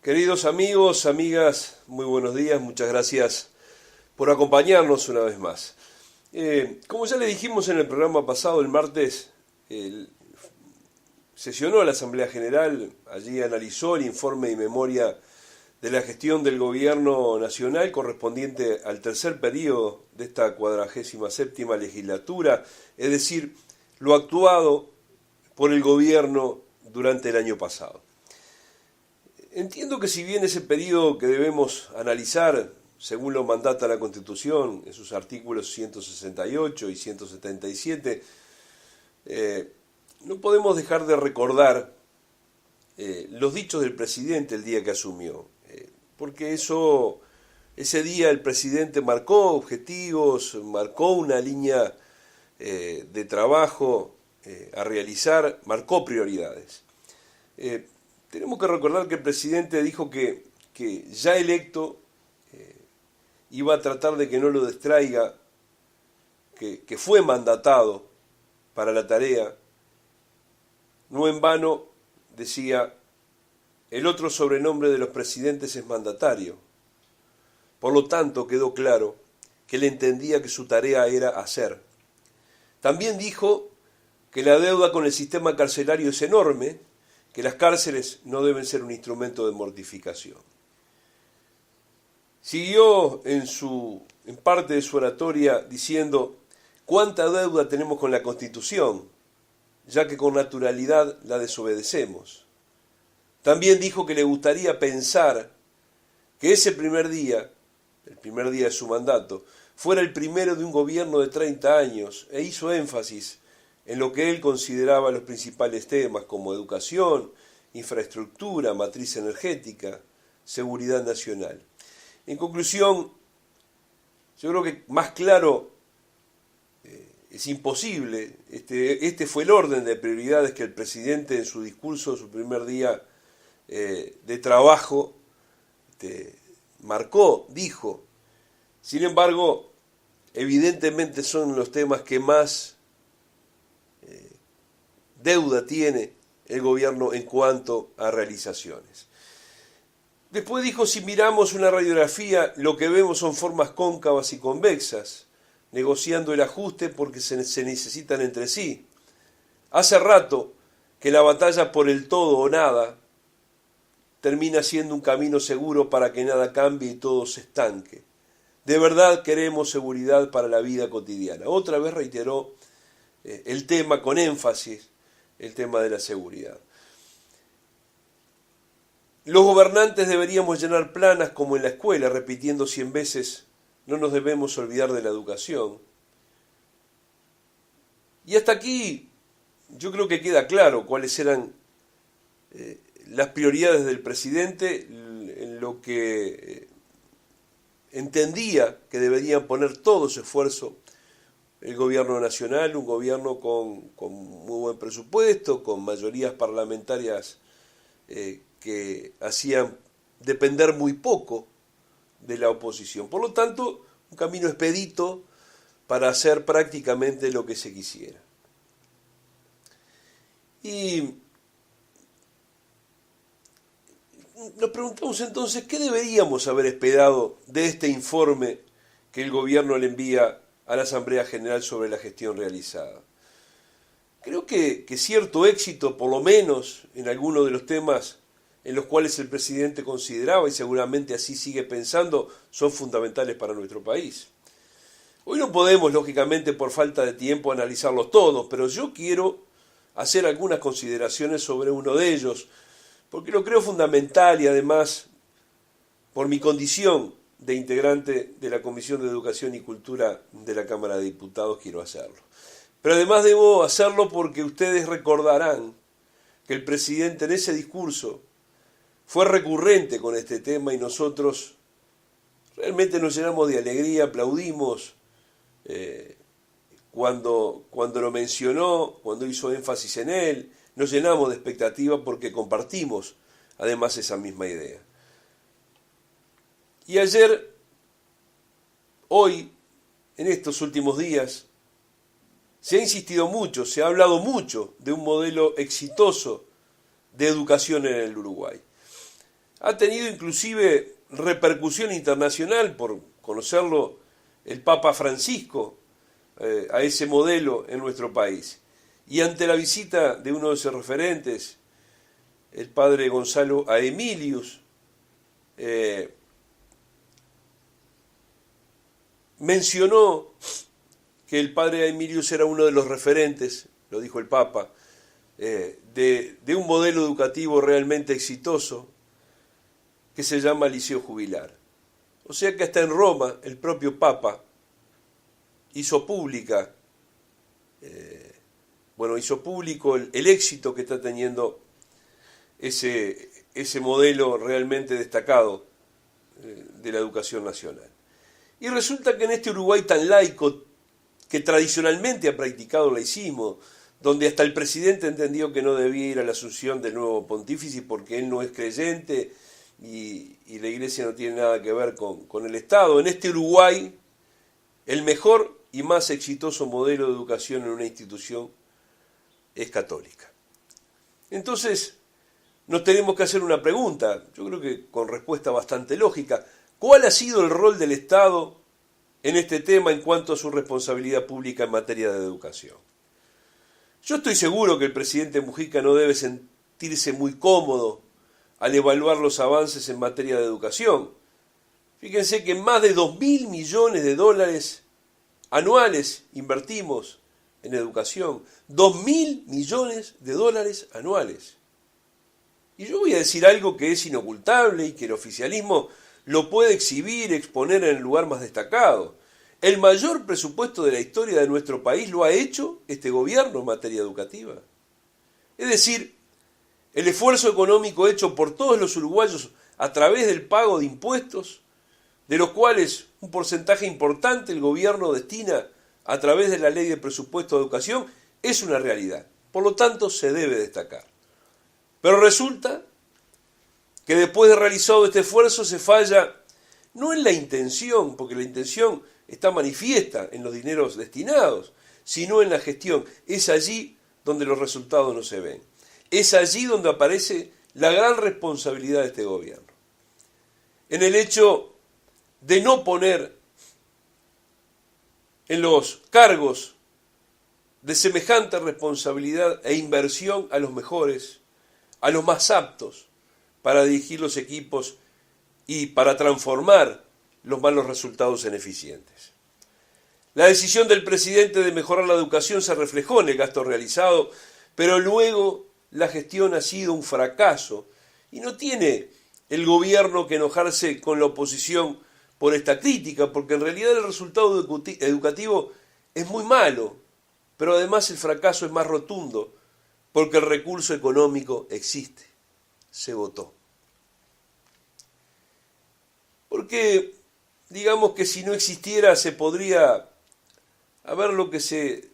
Queridos amigos, amigas, muy buenos días, muchas gracias por acompañarnos una vez más. Como ya le dijimos en el programa pasado, el martes sesionó la Asamblea General, allí analizó el informe y memoria de la gestión del Gobierno Nacional correspondiente al tercer periodo de esta 47ª legislatura, es decir, lo actuado por el Gobierno durante el año pasado. Entiendo que si bien ese periodo que debemos analizar, según lo mandata la Constitución, en sus artículos 168 y 177, no podemos dejar de recordar los dichos del presidente el día que asumió, porque ese día el presidente marcó objetivos, marcó una línea de trabajo a realizar, marcó prioridades. Tenemos que recordar que el presidente dijo que ya electo iba a tratar de que no lo distraiga, que fue mandatado para la tarea. No en vano decía, el otro sobrenombre de los presidentes es mandatario. Por lo tanto, quedó claro que él entendía que su tarea era hacer. También dijo que la deuda con el sistema carcelario es enorme, que las cárceles no deben ser un instrumento de mortificación. Siguió en parte de su oratoria diciendo, ¿cuánta deuda tenemos con la Constitución, ya que con naturalidad la desobedecemos? También dijo que le gustaría pensar que ese primer día, el primer día de su mandato, fuera el primero de un gobierno de 30 años, e hizo énfasis en lo que él consideraba los principales temas como educación, infraestructura, matriz energética, seguridad nacional. En conclusión, yo creo que más claro es imposible. Este fue el orden de prioridades que el presidente en su discurso, su primer día de trabajo, marcó, dijo. Sin embargo, evidentemente son los temas que más deuda tiene el gobierno en cuanto a realizaciones. Después dijo, si miramos una radiografía, lo que vemos son formas cóncavas y convexas, negociando el ajuste porque se necesitan entre sí. Hace rato que la batalla por el todo o nada termina siendo un camino seguro para que nada cambie y todo se estanque. De verdad queremos seguridad para la vida cotidiana. Otra vez reiteró el tema con énfasis, el tema de la seguridad. Los gobernantes deberíamos llenar planas como en la escuela, repitiendo 100 veces, no nos debemos olvidar de la educación. Y hasta aquí yo creo que queda claro cuáles eran las prioridades del presidente, en lo que entendía que deberían poner todo su esfuerzo el gobierno nacional, un gobierno con muy buen presupuesto, con mayorías parlamentarias que hacían depender muy poco de la oposición. Por lo tanto, un camino expedito para hacer prácticamente lo que se quisiera. Y nos preguntamos entonces, ¿qué deberíamos haber esperado de este informe que el gobierno le envía a la Asamblea General sobre la gestión realizada? Creo que cierto éxito, por lo menos en algunos de los temas en los cuales el presidente consideraba, y seguramente así sigue pensando, son fundamentales para nuestro país. Hoy no podemos, lógicamente, por falta de tiempo, analizarlos todos, pero yo quiero hacer algunas consideraciones sobre uno de ellos, porque lo creo fundamental y además, por mi condición de integrante de la Comisión de Educación y Cultura de la Cámara de Diputados, quiero hacerlo. Pero además debo hacerlo porque ustedes recordarán que el presidente en ese discurso fue recurrente con este tema y nosotros realmente nos llenamos de alegría, aplaudimos cuando lo mencionó, cuando hizo énfasis en él, nos llenamos de expectativa porque compartimos además esa misma idea. Y ayer, hoy, en estos últimos días, se ha insistido mucho, se ha hablado mucho de un modelo exitoso de educación en el Uruguay. ha tenido inclusive repercusión internacional, por conocerlo el Papa Francisco, a ese modelo en nuestro país. Y ante la visita de uno de sus referentes, el padre Gonzalo Aemilius, mencionó que el padre Aemilius era uno de los referentes, lo dijo el Papa, de un modelo educativo realmente exitoso que se llama Liceo Jubilar. O sea que hasta en Roma el propio Papa hizo público el éxito que está teniendo ese modelo realmente destacado de la educación nacional. Y resulta que en este Uruguay tan laico, que tradicionalmente ha practicado el laicismo, donde hasta el presidente entendió que no debía ir a la asunción del nuevo pontífice porque él no es creyente y la iglesia no tiene nada que ver con el Estado, en este Uruguay el mejor y más exitoso modelo de educación en una institución es católica. Entonces, nos tenemos que hacer una pregunta, yo creo que con respuesta bastante lógica. ¿Cuál ha sido el rol del Estado en este tema en cuanto a su responsabilidad pública en materia de educación? Yo estoy seguro que el presidente Mujica no debe sentirse muy cómodo al evaluar los avances en materia de educación. Fíjense que más de 2.000 millones de dólares anuales invertimos en educación. 2.000 millones de dólares anuales. Y yo voy a decir algo que es inocultable y que el oficialismo lo puede exhibir, exponer en el lugar más destacado. El mayor presupuesto de la historia de nuestro país lo ha hecho este gobierno en materia educativa. Es decir, el esfuerzo económico hecho por todos los uruguayos a través del pago de impuestos, de los cuales un porcentaje importante el gobierno destina a través de la ley de presupuesto de educación, es una realidad. Por lo tanto, se debe destacar. Pero resulta que después de realizado este esfuerzo se falla no en la intención, porque la intención está manifiesta en los dineros destinados, sino en la gestión. Es allí donde los resultados no se ven. Es allí donde aparece la gran responsabilidad de este gobierno. En el hecho de no poner en los cargos de semejante responsabilidad e inversión a los mejores, a los más aptos para dirigir los equipos y para transformar los malos resultados en eficientes. La decisión del presidente de mejorar la educación se reflejó en el gasto realizado, pero luego la gestión ha sido un fracaso y no tiene el gobierno que enojarse con la oposición por esta crítica, porque en realidad el resultado educativo es muy malo, pero además el fracaso es más rotundo, porque el recurso económico existe, se votó. Porque digamos que si no existiera se podría haber lo que se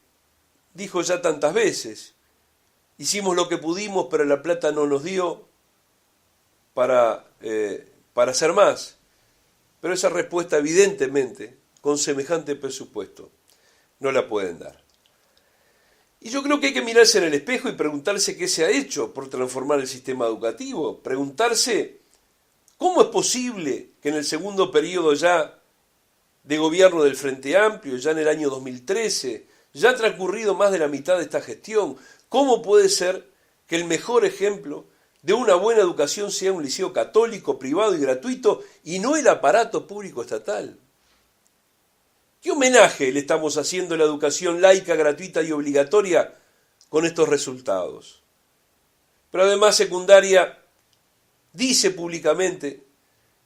dijo ya tantas veces. Hicimos lo que pudimos, pero la plata no nos dio para hacer más. Pero esa respuesta, evidentemente, con semejante presupuesto, no la pueden dar. Y yo creo que hay que mirarse en el espejo y preguntarse qué se ha hecho por transformar el sistema educativo. Preguntarse cómo es posible que en el segundo periodo ya de gobierno del Frente Amplio, ya en el año 2013, ya ha transcurrido más de la mitad de esta gestión, ¿cómo puede ser que el mejor ejemplo de una buena educación sea un liceo católico, privado y gratuito y no el aparato público estatal? ¿Qué homenaje le estamos haciendo a la educación laica, gratuita y obligatoria con estos resultados? Pero además secundaria dice públicamente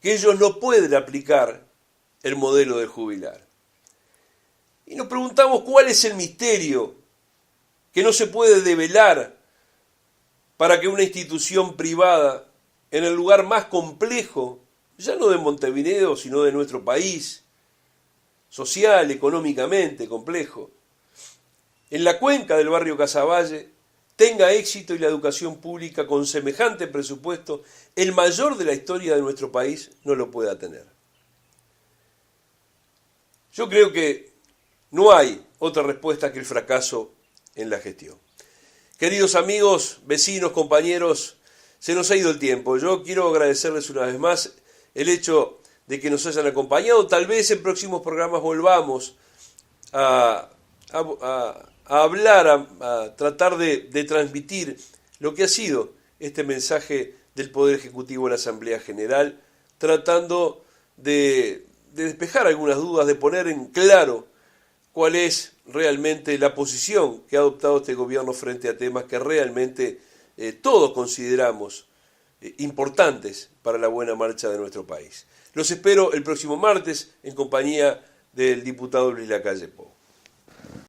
que ellos no pueden aplicar el modelo de jubilar. Y nos preguntamos cuál es el misterio que no se puede develar para que una institución privada, en el lugar más complejo, ya no de Montevideo, sino de nuestro país, social, económicamente complejo, en la cuenca del barrio Casaballe, tenga éxito y la educación pública con semejante presupuesto, el mayor de la historia de nuestro país, no lo pueda tener. Yo creo que no hay otra respuesta que el fracaso en la gestión. Queridos amigos, vecinos, compañeros, se nos ha ido el tiempo. Yo quiero agradecerles una vez más el hecho de que nos hayan acompañado. Tal vez en próximos programas volvamos a hablar, a tratar de transmitir lo que ha sido este mensaje del Poder Ejecutivo a la Asamblea General, tratando de despejar algunas dudas, de poner en claro cuál es realmente la posición que ha adoptado este gobierno frente a temas que realmente todos consideramos importantes para la buena marcha de nuestro país. Los espero el próximo martes en compañía del diputado Luis Lacalle Pou.